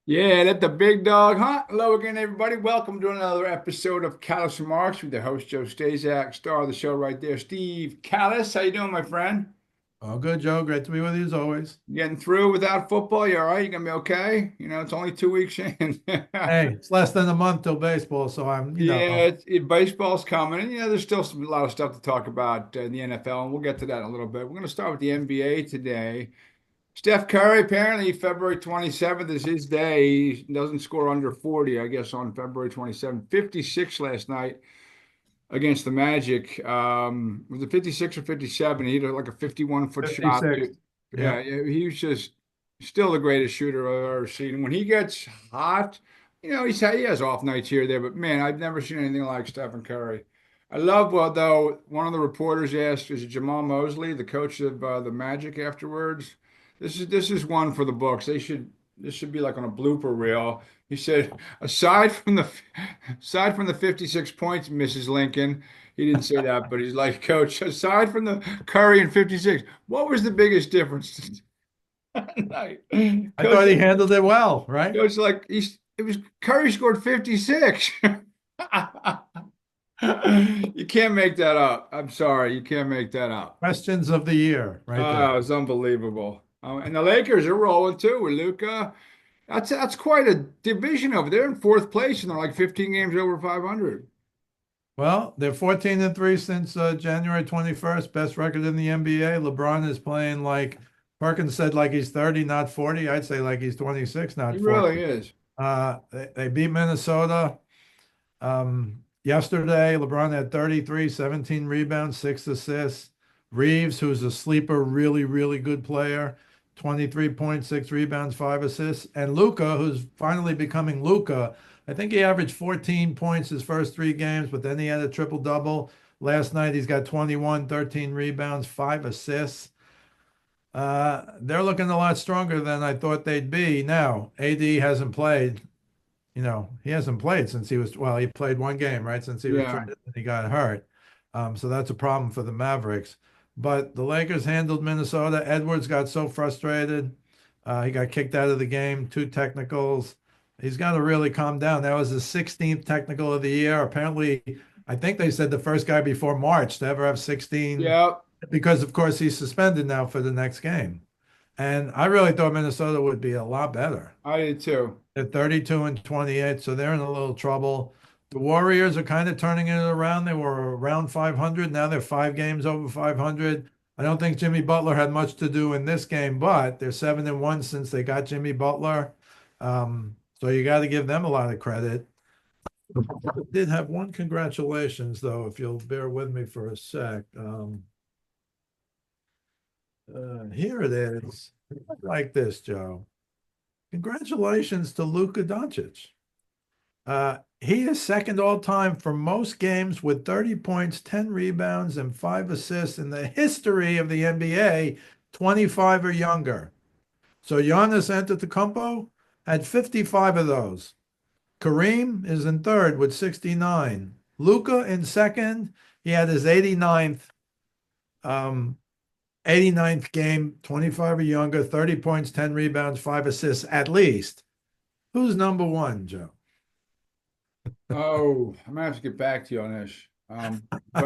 Yeah, let the big dog hunt. Hello again, everybody. Welcome to another episode of Kallas Remarks with the host Joe Staszak, star of the show right there, Steve Kallas. How you doing, my friend? Oh, good, Joe. Great to be with you as always. Getting through without football? You all right? You gonna be okay? It's only 2 weeks in. Hey, it's less than a month till baseball, so I'm, Yeah, baseball's coming, and there's still a lot of stuff to talk about in the NFL, and we'll get to that in a little bit. We're going to start with the NBA today. Steph Curry, apparently February 27th is his day. He doesn't score under 40, I guess, on February 27th. 56 last night against the Magic. Was it 56 or 57? He hit like a 51-foot shot. 56. Yeah. Yeah, he was just still the greatest shooter I've ever seen. When he gets hot, he has off nights here or there, but man, I've never seen anything like Stephen Curry. I love, well, though, one of the reporters asked, is it Jamal Mosley, the coach of the Magic afterwards? This is one for the books. This should be like on a blooper reel. He said, aside from the 56 points, Mrs. Lincoln, he didn't say that, but he's like, Coach, aside from the Curry and 56, what was the biggest difference tonight? I thought he handled it well, right? Coach, like it was Curry scored 56. You can't make that up. I'm sorry, you can't make that up. Questions of the year, right there. Oh, it's unbelievable. And the Lakers are rolling too with Luka. That's quite a division over there in fourth place, and they're like 15 games over 500. Well, they're 14-3 since January 21st, best record in the NBA. LeBron is playing like Perkins said, like he's 30, not 40. I'd say like he's 26, He not 40. really is. They beat Minnesota. Yesterday, LeBron had 33, 17 rebounds, 6 assists. Reeves, who's a sleeper, really, really good player, 23.6 rebounds, 5 assists. And Luca, who's finally becoming Luca. I think he averaged 14 points his first 3 games, but then he had a triple double. Last night, he's got 21, 13 rebounds, 5 assists. They're looking a lot stronger than I thought they'd be. Now, AD hasn't played. He hasn't played since he played 1 game, right? Since he was Yeah. traded and he got hurt. So that's a problem for the Mavericks. But the Lakers handled Minnesota. Edwards got so frustrated. He got kicked out of the game, 2 technicals. He's got to really calm down. That was his 16th technical of the year. Apparently, I think they said the first guy before March to ever have 16, Yeah, because, of course, he's suspended now for the next game. And I really thought Minnesota would be a lot better. I did too. They're 32 and 28, so they're in a little trouble. The Warriors are kind of turning it around. They were around 500. Now they're 5 games over 500. I don't think Jimmy Butler had much to do in this game, but they're 7-1 since they got Jimmy Butler. So you got to give them a lot of credit. Did have one congratulations, though, if you'll bear with me for a sec. Here it is. Like this, Joe. Congratulations to Luka Doncic. He is second all time for most games with 30 points, 10 rebounds, and 5 assists in the history of the NBA, 25 or younger. So Giannis Antetokounmpo had 55 of those. Kareem is in third with 69. Luka in second, he had his um, 89th game, 25 or younger, 30 points, 10 rebounds, 5 assists at least. Who's number one, Joe? Oh, I'm gonna have to get back to you on this. But I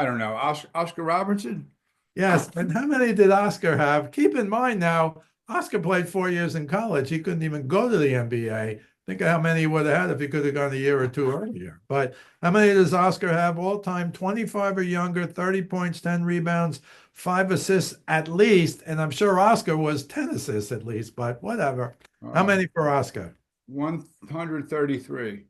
don't know. Oscar Robertson? Yes. And how many did Oscar have? Keep in mind now, Oscar played 4 years in college. He couldn't even go to the NBA. Think of how many he would have had if he could have gone a year or two earlier. But how many does Oscar have all time? 25 or younger, 30 points, 10 rebounds, 5 assists at least. And I'm sure Oscar was 10 assists at least, but whatever. How Uh, many for Oscar? 133.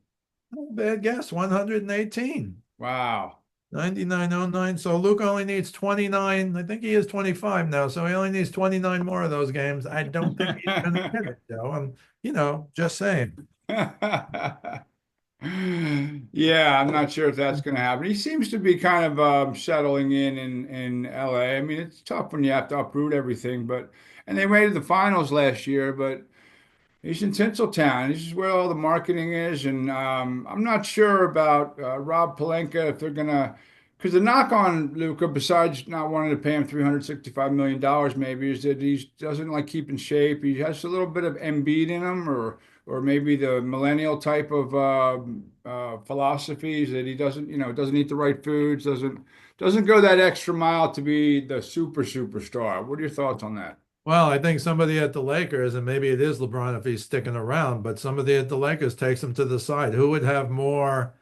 Not a bad guess, 118. Wow. 9909. So Luke only needs 29. I think he is 25 now. So he only needs 29 more of those games. I don't think he's going to get it, Joe. I'm, just saying. Yeah, I'm not sure if that's going to happen. He seems to be kind of settling in LA. I mean, it's tough when you have to uproot everything, and they made it to the finals last year, but he's in Tinseltown. This is where all the marketing is, and I'm not sure about Rob Pelinka if they're gonna because the knock on Luca, besides not wanting to pay him $365 million, maybe is that he doesn't like keeping shape. He has a little bit of Embiid in him, or maybe the millennial type of philosophies that he doesn't, doesn't eat the right foods, doesn't go that extra mile to be the superstar. What are your thoughts on that? Well, I think somebody at the Lakers, and maybe it is LeBron if he's sticking around, but somebody at the Lakers takes him to the side. Who would have more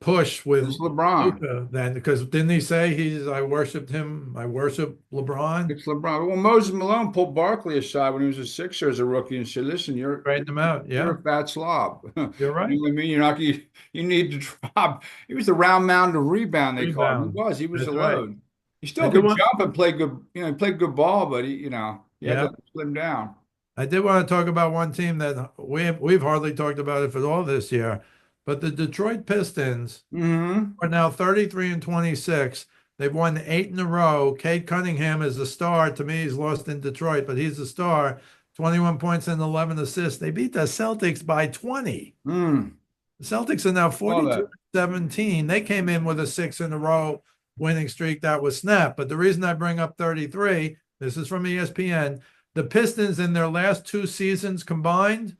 push It's with LeBron. Luka than because didn't he say I worshiped him, I worship LeBron? It's LeBron. Well, Moses Malone pulled Barkley aside when he was a Sixer as a rookie and said, "Listen, Straighten him out. you're Yeah, a fat slob. you're You right. know what I mean? You're not you need to drop." He was the round mound of rebound, they called him. Rebound. He was the That's right. load. He I still did could want, jump and play good, he played good ball, but he had yeah, to slim down. I did want to talk about one team that we've hardly talked about it for all this year, but the Detroit Pistons Hmm. are now 33 and 26. They've won eight in a row. Cade Cunningham is the star. To me, he's lost in Detroit, but he's the star. 21 points and 11 assists. They beat the Celtics by 20. Mm. The Celtics are now All 42 that. and 17. They came in with a six in a row winning streak that was snapped. But the reason I bring up 33, this is from ESPN, the Pistons in their last two seasons combined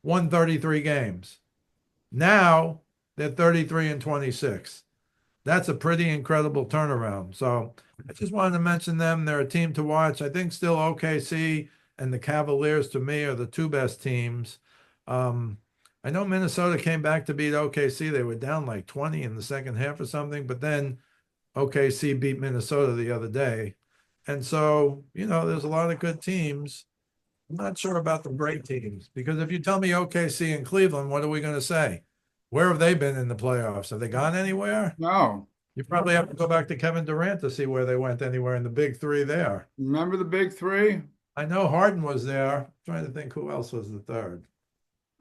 won 33 games. Now they're 33 and 26. That's a pretty incredible turnaround. So I just wanted to mention them. They're a team to watch. I think still OKC and the Cavaliers to me are the two best teams. Um, I know Minnesota came back to beat OKC. They were down like 20 in the second half or something, but then OKC beat Minnesota the other day. And so, there's a lot of good teams. I'm not sure about the great teams because if you tell me OKC and Cleveland, what are we going to say? Where have they been in the playoffs? Have they gone anywhere? No. You probably have to go back to Kevin Durant to see where they went anywhere in the big three there. Remember the big three? I know Harden was there. I'm trying to think who else was the third.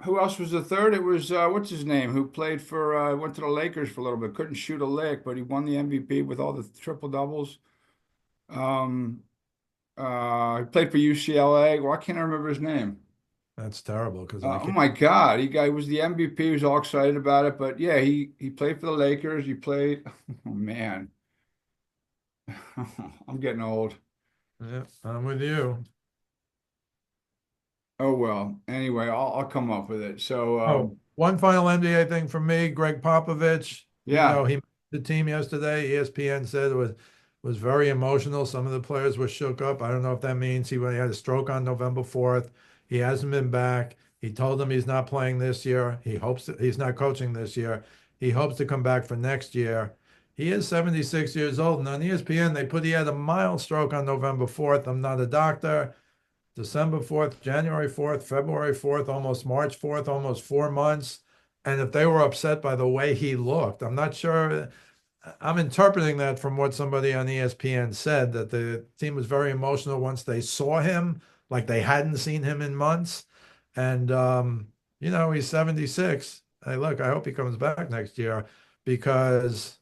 Who else was the third? It was what's his name? Who played for went to the Lakers for a little bit. Couldn't shoot a lick, but he won the MVP with all the triple doubles. Um, he played for UCLA. Why can't I remember his name? That's terrible because I Oh can't. my God, he was the MVP. He was all excited about it. But yeah, he played for the Lakers. He played. Oh man, I'm getting old. Yeah, I'm with you. Oh well. Anyway, I'll come up with it. So Oh, one final NBA thing for me, Greg Popovich. yeah, He made the team yesterday. ESPN said it was very emotional. Some of the players were shook up. I don't know if that means he had a stroke on November 4th. He hasn't been back. He told them he's not playing this year. He hopes that he's not coaching this year. He hopes to come back for next year. He is 76 years old. And on ESPN, they put he had a mild stroke on November 4th. I'm not a doctor. December 4th, January 4th, February 4th, almost March 4th, almost 4 months. And if they were upset by the way he looked, I'm not sure. I'm interpreting that from what somebody on ESPN said that the team was very emotional once they saw him, like they hadn't seen him in months. And, he's 76. Hey, look, I hope he comes back next year because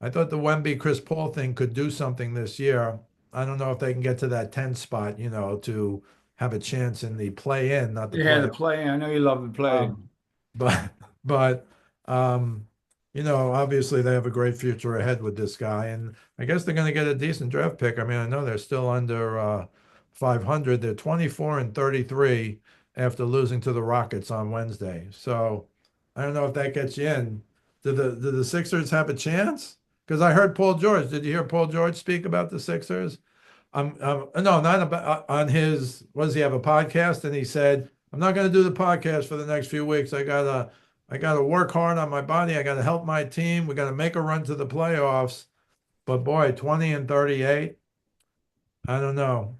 I thought the Wemby Chris Paul thing could do something this year. I don't know if they can get to that 10 spot, to have a chance in the play in, not the yeah, play. the play. I know you love the play. Um, but but um, obviously they have a great future ahead with this guy, and I guess they're going to get a decent draft pick. I mean, I know they're still under 500. They're 24 and 33 after losing to the Rockets on Wednesday. So I don't know if that gets you in. Do the Sixers have a chance? Because I heard Paul George. Did you hear Paul George speak about the Sixers? No, not about on his. What does he have a podcast? And he said, "I'm not going to do the podcast for the next few weeks. I gotta work hard on my body. I got to help my team. We got to make a run to the playoffs." But boy, 20 and 38. I don't know.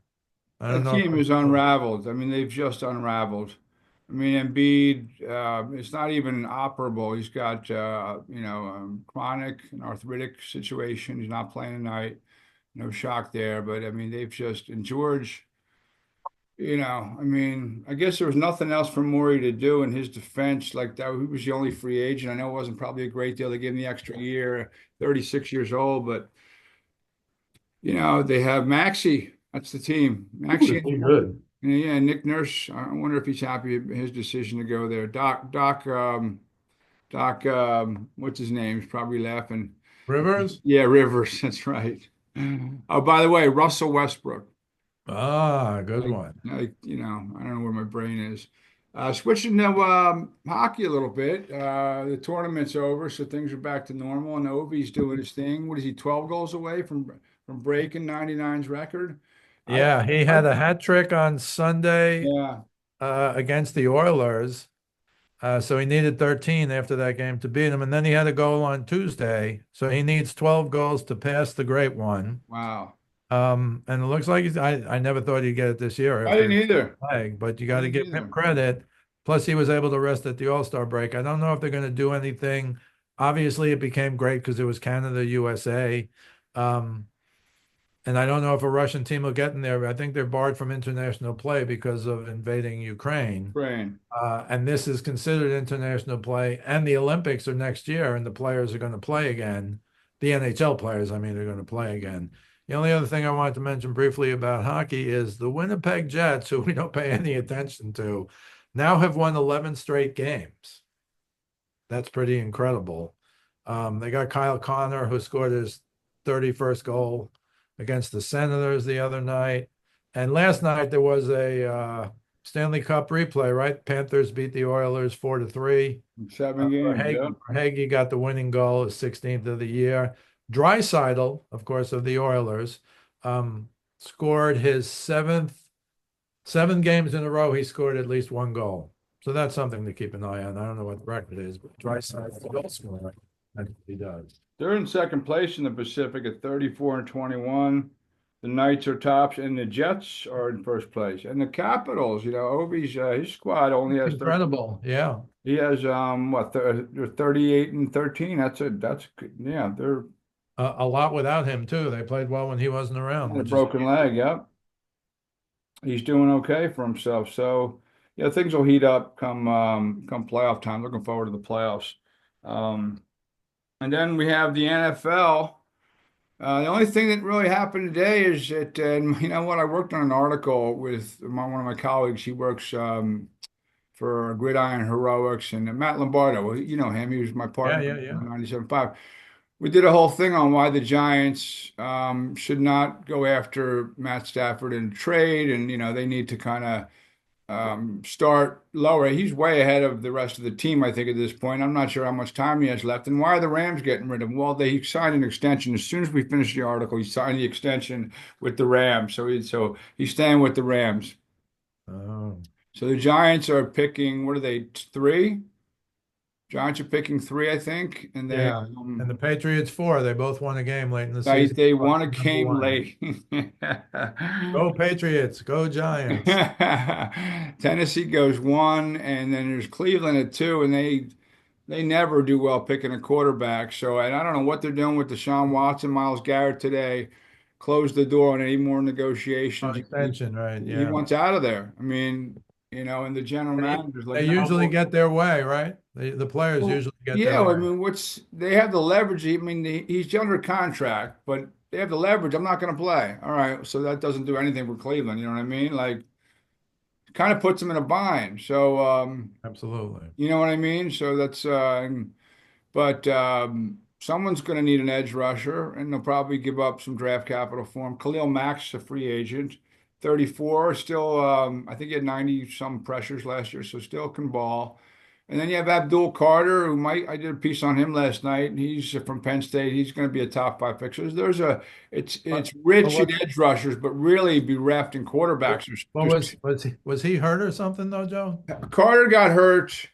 I The don't know. team is unraveled. I mean, they've just unraveled. I mean, Embiid, it's not even operable. He's got, chronic and arthritic situation. He's not playing tonight. No shock there. But I mean, they've just, and George, I mean, I guess there was nothing else for Morey to do in his defense. Like that, he was the only free agent. I know it wasn't probably a great deal. They gave him the extra year, 36 years old, but they have Maxey. That's the team. Maxey. Pretty good. Yeah, Nick Nurse. I wonder if he's happy with his decision to go there. Doc. What's his name? He's probably laughing. Rivers? Yeah, Rivers. That's right. Oh, by the way, Russell Westbrook. Ah, good one. I don't know where my brain is. Switching to hockey a little bit. The tournament's over, so things are back to normal, and Ovie's doing his thing. What is he, 12 goals away from breaking 99's record? I, Yeah, he I had a hat trick on Sunday yeah, against the Oilers. So he needed 13 after that game to beat him. And then he had a goal on Tuesday. So he needs 12 goals to pass the great one. wow. And it looks like I never thought he'd get it this year I after didn't his either. leg, but you I got to didn't give him either. credit. Plus, he was able to rest at the All-Star break. I don't know if they're going to do anything. Obviously, it became great because it was Canada, USA. Um, and I don't know if a Russian team will get in there. I think they're barred from international play because of invading Ukraine. Brain. And this is considered international play. And the Olympics are next year, and the players are going to play again. The NHL players, I mean, are going to play again. The only other thing I wanted to mention briefly about hockey is the Winnipeg Jets, who we don't pay any attention to, now have won 11 straight games. That's pretty incredible. They got Kyle Connor, who scored his 31st goal against the Senators the other night. And last night there was a Stanley Cup replay, right? Panthers beat the Oilers 4-3. 7 games. Yeah. Verhaeghe got the winning goal, his 16th of the year. Draisaitl, of course, of the Oilers, scored his seven games in a row. He scored at least one goal. So that's something to keep an eye on. I don't know what the record is, but Draisaitl, the goal scorer, I think he does. They're in second place in the Pacific at 34 and 21. The Knights are tops, and the Jets are in first place. And the Capitals, Ovi's his squad only has 13. Incredible. Yeah. He has they're 38 and 13. That's good. Yeah, they're A lot without him, too. They played well when he wasn't around, on a which is broken leg. Yep, he's doing okay for himself. So yeah, things will heat up come playoff time. Looking forward to the playoffs. Um, and then we have the NFL. The only thing that really happened today is that, you know what, I worked on an article with one of my colleagues. He works for Gridiron Heroics, and Matt Lombardo. Well, you know him. He was my yeah, partner yeah, in yeah. 97.5. We did a whole thing on why the Giants should not go after Matt Stafford in trade, and they need to kind of start lower. He's way ahead of the rest of the team, I think, at this point. I'm not sure how much time he has left. And why are the Rams getting rid of him? Well, they signed an extension. As soon as we finished the article, he signed the extension with the Rams. So he's staying with the Rams. Oh. So the Giants are picking, what are they, three? Giants are picking three, I think. And Yeah. And the Patriots 4, they both won a game late in the season. they won a Number game one. late. Go Patriots, go Giants. Tennessee goes one, and then there's Cleveland at two, and they never do well picking a quarterback. So, and I don't know what they're doing with Deshaun Watson, Myles Garrett today. Closed the door on any more On negotiations. extension, right? He Yeah. wants out of there. I mean, and the general manager's like, They no. usually Well, get their way, right? The players well, usually get yeah. their I way. mean, they have the leverage. I mean, he's under contract, but they have the leverage. I'm not going to play. All right, so that doesn't do anything for Cleveland. You know what I mean? Like, kind of puts them in a bind. So, Absolutely. you know what I mean? So that's, but someone's going to need an edge rusher, and they'll probably give up some draft capital for him. Khalil Mack's a free agent, 34, still, I think he had 90 some pressures last year, so still can ball. And then you have Abdul Carter, I did a piece on him last night. He's from Penn State. He's going to be a top five pick. So But, it's but rich in what edge rushers, but really bereft in quarterbacks. what was he hurt or something though, Joe? Carter got hurt.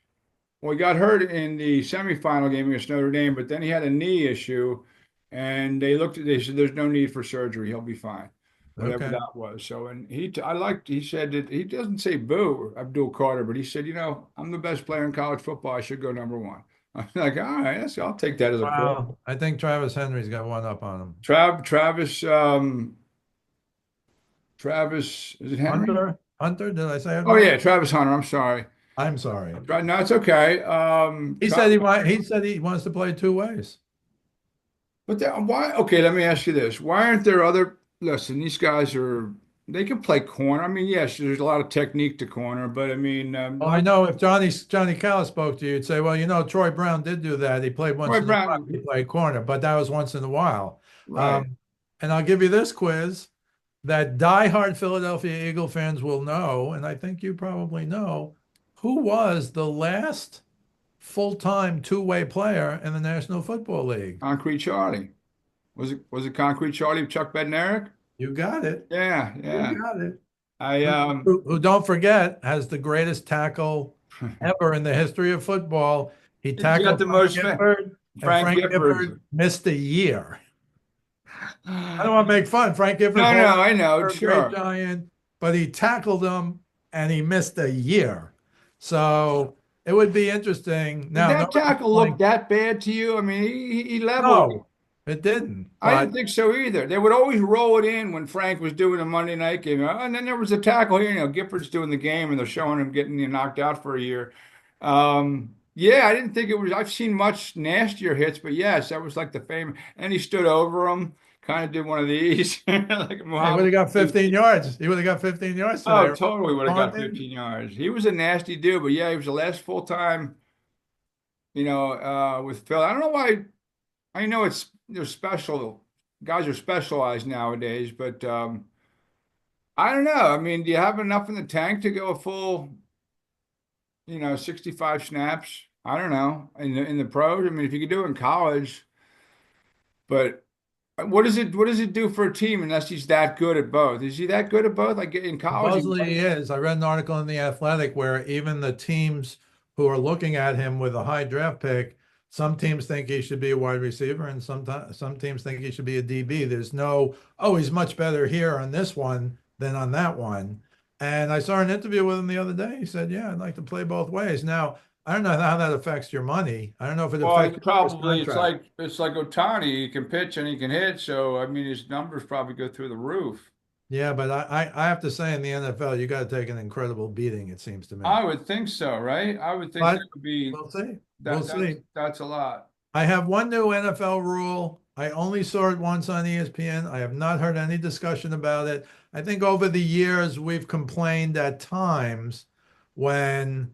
Well, he got hurt in the semifinal game against Notre Dame, but then he had a knee issue, and they said there's no need for surgery. He'll be fine, whatever Okay. that was. So, and he said that he doesn't say boo, Abdul Carter, but he said, I'm the best player in college football. I should go number one. I'm like, all right, I'll take that as a pro. Wow. I think Travis Henry's got one up on him. Travis, is it Henry? Hunter, did I say it Oh right? yeah, Travis Hunter. I'm sorry. I'm sorry. No, it's okay. He said he wants to play two ways. But why? Okay, let me ask you this: why aren't there other? Listen, these guys are They can play corner. I mean, yes, there's a lot of technique to corner, but I mean, Well, I know if Johnny Callis spoke to you, you'd say, well, Troy Brown did do that. He played once Roy in a while. He Brown, played corner, but that was once in a while. right? Um, and I'll give you this quiz that diehard Philadelphia Eagle fans will know, and I think you probably know, who was the last full-time two-way player in the National Football League? Concrete Charlie. Was it Concrete Charlie with Chuck Bednarik? You got it. Yeah, You yeah. got it. I Who don't forget, has the greatest tackle ever in the history of football. He he's got tackled the Frank most Gifford, and Frank Frank Giffords. Gifford missed a year. I don't want to make fun. Frank Gifford, No, Hall no, I know, of Fame, great sure. giant, but he tackled him and he missed a year. So it would be interesting. Did Now, that nobody's tackle look playing. that bad to you? I mean, he leveled him. No, it didn't. I But didn't think so either. They would always roll it in when Frank was doing the Monday night game. And then there was a tackle here, Gifford's doing the game and they're showing him getting knocked out for a year. Yeah, I didn't think it was, I've seen much nastier hits, but yes, that was like the famous. And he stood over him, kind of did one of these, like he would Muhammad. have got 15 yards. He would have got 15 yards today, Oh, right? totally would have got Taunting. 15 yards. He was a nasty dude, but yeah, he was the last full time, with Phil. I don't know why. I know it's they're special. Guys are specialized nowadays, but I don't know. I mean, do you have enough in the tank to go a full, 65 snaps? I don't know. In the pros, I mean, if you could do it in college, but what does it do for a team unless he's that good at both? Is he that good at both? Like in college, he Supposedly was. he is. I read an article in The Athletic where even the teams who are looking at him with a high draft pick, some teams think he should be a wide receiver, and some teams think he should be a DB. There's no, oh, he's much better here on this one than on that one. And I saw an interview with him the other day. He said, "Yeah, I'd like to play both ways." Now, I don't know how that affects your money. I don't know if it Well, affects he's your first probably contract. it's like Otani. He can pitch and he can hit, so I mean his numbers probably go through the roof. Yeah, but I have to say in the NFL, you got to take an incredible beating, it seems to me. I would think so, right? I would think that But would be we'll see. We'll that that's see. that's a lot. I have one new NFL rule. I only saw it once on ESPN. I have not heard any discussion about it. I think over the years, we've complained at times when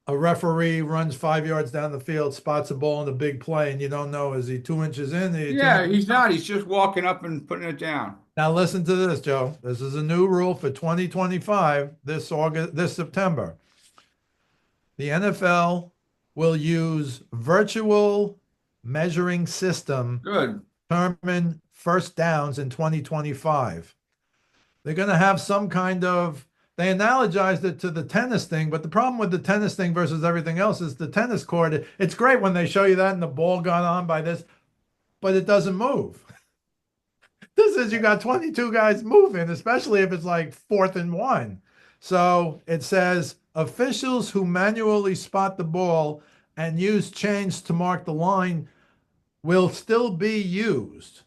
a referee runs 5 yards down the field, spots a ball in a big play, and you don't know, is he 2 inches in? Is he two Yeah, inches he's out? not. He's just walking up and putting it down. Now listen to this, Joe. This is a new rule for 2025, this September. The NFL will use virtual measuring system Good. determine first downs in 2025. They're going to have some kind of, they analogized it to the tennis thing, but the problem with the tennis thing versus everything else is the tennis court. It's great when they show you that and the ball got on by this, but it doesn't move. This is you got 22 guys moving, especially if it's like 4th and 1. So it says officials who manually spot the ball and use chains to mark the line will still be used.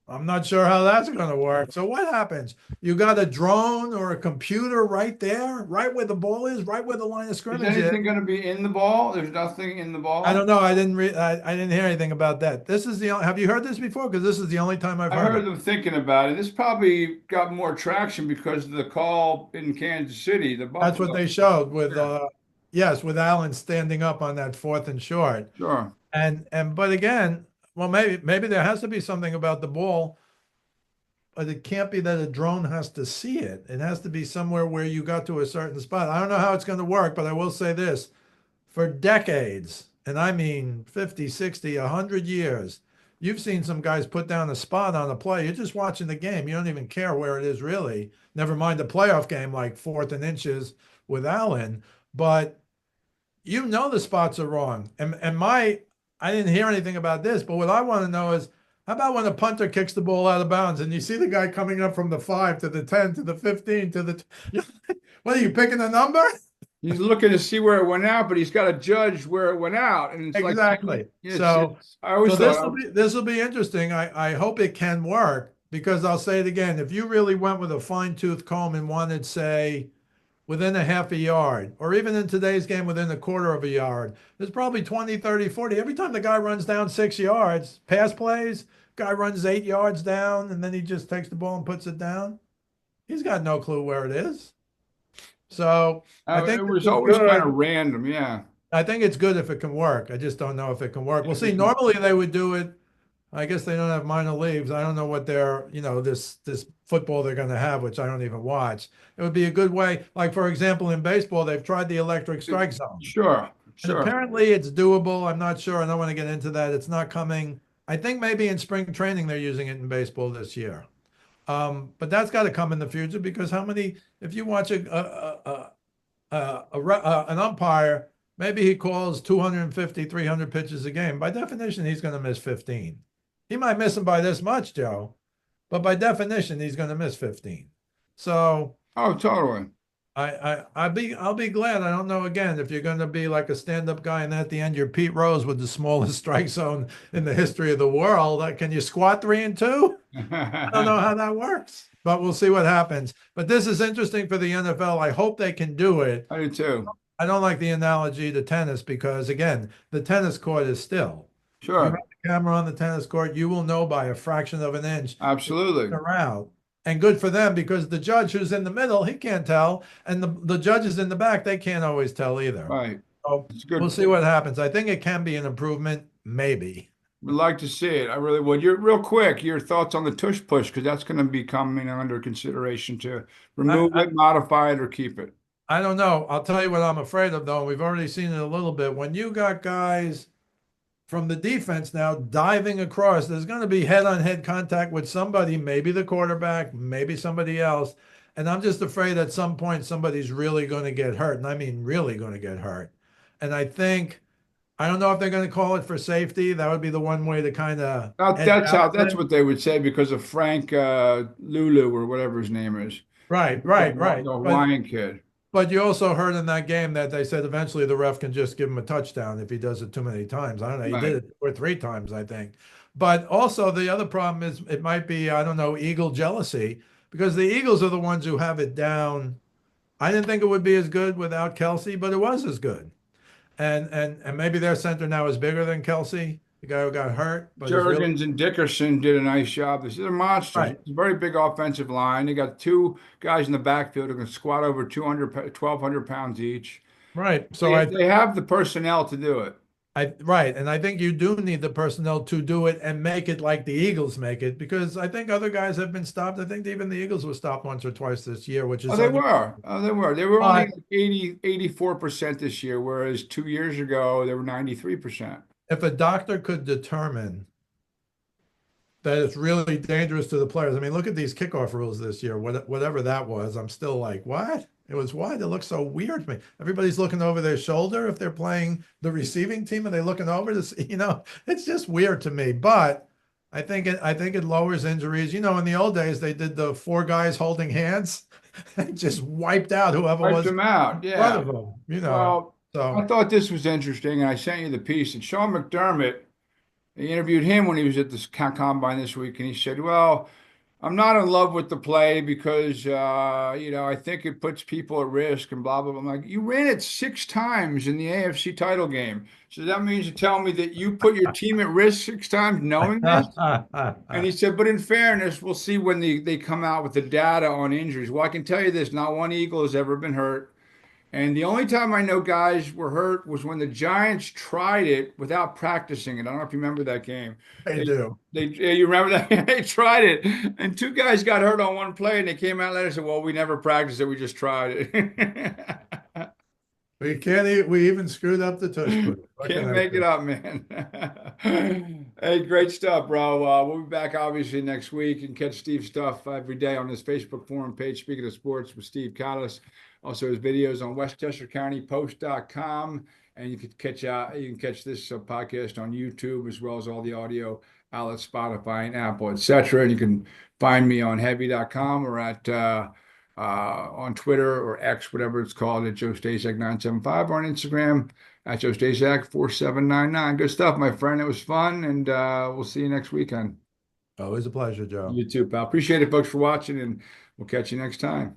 I'm not sure how that's going to work. So what happens? You got a drone or a computer right there, right where the ball is, right where the line of Is scrimmage is. anything going to be in the ball? There's nothing in the I don't ball. know. I didn't hear anything about that. This is the only, have you heard this before? Because this is the only time I've I heard heard it. them thinking about it. This probably got more traction because of the call in Kansas City, the That's what they Buffalo. showed with Yeah, yes, with Allen standing up on that 4th and short. sure. And but again, well maybe there has to be something about the ball, but it can't be that a drone has to see it. It has to be somewhere where you got to a certain spot. I don't know how it's going to work, but I will say this. For decades, and I mean 50, 60, 100 years, you've seen some guys put down a spot on a play. You're just watching the game. You don't even care where it is really. Never mind a playoff game like 4th and inches with Allen. But the spots are wrong. And I didn't hear anything about this, but what I want to know is how about when a punter kicks the ball out of bounds and you see the guy coming up from the 5 to the 10 to the 15 to the what are you picking a number? He's looking to see where it went out, but he's got to judge where it went out. And it's like, Exactly. So I always so this thought, will be this will be interesting. I hope it can work because I'll say it again. If you really went with a fine-tooth comb and wanted, say, within a half a yard, or even in today's game within a quarter of a yard, there's probably 20, 30, 40. Every time the guy runs down 6 yards, pass plays, guy runs 8 yards down, and then he just takes the ball and puts it down. He's got no clue where it is. So I think It this was is always kind of good. random. Yeah. I think it's good if it can work. I just don't know if it can work. We'll see. Normally they would do it. I guess they don't have minor leagues. I don't know what their, this football they're going to have, which I don't even watch. It would be a good way. Like for example, in baseball, they've tried the electric strike zone, Sure, and sure. apparently it's doable. I'm not sure. I don't want to get into that. It's not coming. I think maybe in spring training they're using it in baseball this year. But that's got to come in the future because how many? If you watch an umpire, maybe he calls 250, 300 pitches a game. By definition, he's going to miss 15. He might miss them by this much, Joe, but by definition, he's going to miss 15. So Oh, totally. I'll be glad. I don't know again if you're going to be like a stand-up guy and at the end you're Pete Rose with the smallest strike zone in the history of the world. Can you squat 3 and 2? I don't know how that works, but we'll see what happens. But this is interesting for the NFL. I hope they can do it. I do too. I don't like the analogy to tennis because, again, the tennis court is still. You have Sure. a camera on the tennis court, you will know by a fraction of an inch if Absolutely. they're out. And good for them because the judge who's in the middle, he can't tell. And the judges in the back, they can't always tell either. Right. So It's a we'll good see point. what happens. I think it can be an improvement, maybe. Would like to see it. I really would. You're real quick. Your thoughts on the tush push because that's going to be coming under consideration to I, remove I, it, modify it, or keep it. I don't know. I'll tell you what I'm afraid of, though. We've already seen it a little bit. When you got guys from the defense now diving across, there's going to be head on head contact with somebody, maybe the quarterback, maybe somebody else. And I'm just afraid at some point somebody's really going to get hurt. And I mean, really going to get hurt. And I don't know if they're going to call it for safety. That would be the one way to kind of That, edge that's out how. of That's it. what they would say because of Frank Lulu or whatever his name is, Right, the, right, right. The But Hawaiian kid. But you also heard in that game that they said eventually the ref can just give him a touchdown if he does it too many times. I don't know. He did Right. it 2 or 3 times, I think. But also the other problem is it might be, I don't know, Eagle jealousy because the Eagles are the ones who have it down. I didn't think it would be as good without Kelsey, but it was as good. And maybe their center now is bigger than Kelsey, the guy who got hurt, but is really Jurgens and Dickerson did a nice job. This is a monsters. right. It's a very big offensive line. They got two guys in the backfield who can squat over 200, 1,200 pounds each. Right. So They have the personnel to do it. right, and I think you do need the personnel to do it and make it like the Eagles make it because I think other guys have been stopped. I think even the Eagles were stopped once or twice this year, which Oh, is they unusual. were. Oh, they were. They were only But like 80, 84% this year, whereas 2 years ago they were 93%. if a doctor could determine that it's really dangerous to the players, I mean, look at these kickoff rules this year. Whatever that was, I'm still like, what? It was why it looks so weird to me. Everybody's looking over their shoulder if they're playing the receiving team. Are they looking over to see? It's just weird to me. But I think it lowers injuries. In the old days they did the 4 guys holding hands and just wiped out whoever Wiped was them out. in front Yeah. of them. Well, I So thought this was interesting, and I sent you the piece. And Sean McDermott, they interviewed him when he was at this combine this week, and he said, "Well, I'm not in love with the play because I think it puts people at risk and blah blah blah." I'm like, "You ran it 6 times in the AFC title game, so that means you tell me that you put your team at risk 6 times knowing this?" And he said, "But in fairness, we'll see when they come out with the data on injuries. Well, I can tell you this: not one Eagle has ever been hurt." And the only time I know guys were hurt was when the Giants tried it without practicing it. I don't know if you remember that game. they They, do. yeah, you remember that? They tried it, and 2 guys got hurt on one play, and they came out later and said, "Well, we never practiced it. We just tried it." We can't. We even screwed up the tush push. What can Can't I make it say? up, man. Hey, great stuff, bro. We'll be back obviously next week and catch Steve's stuff every day on his Facebook forum page, Speaking of Sports with Steve Kallas. Also, his videos on WestchesterCountyPost.com. And you can catch this podcast on YouTube as well as all the audio outlets, Spotify and Apple, etc. And you can find me on heavy.com or at on Twitter or X, whatever it's called, at Joe Staszak 975 or on Instagram at Joe Staszak 4799. Good stuff, my friend. It was fun, and we'll see you next weekend. Always a pleasure, Joe. You too, pal. Appreciate it, folks, for watching, and we'll catch you next time.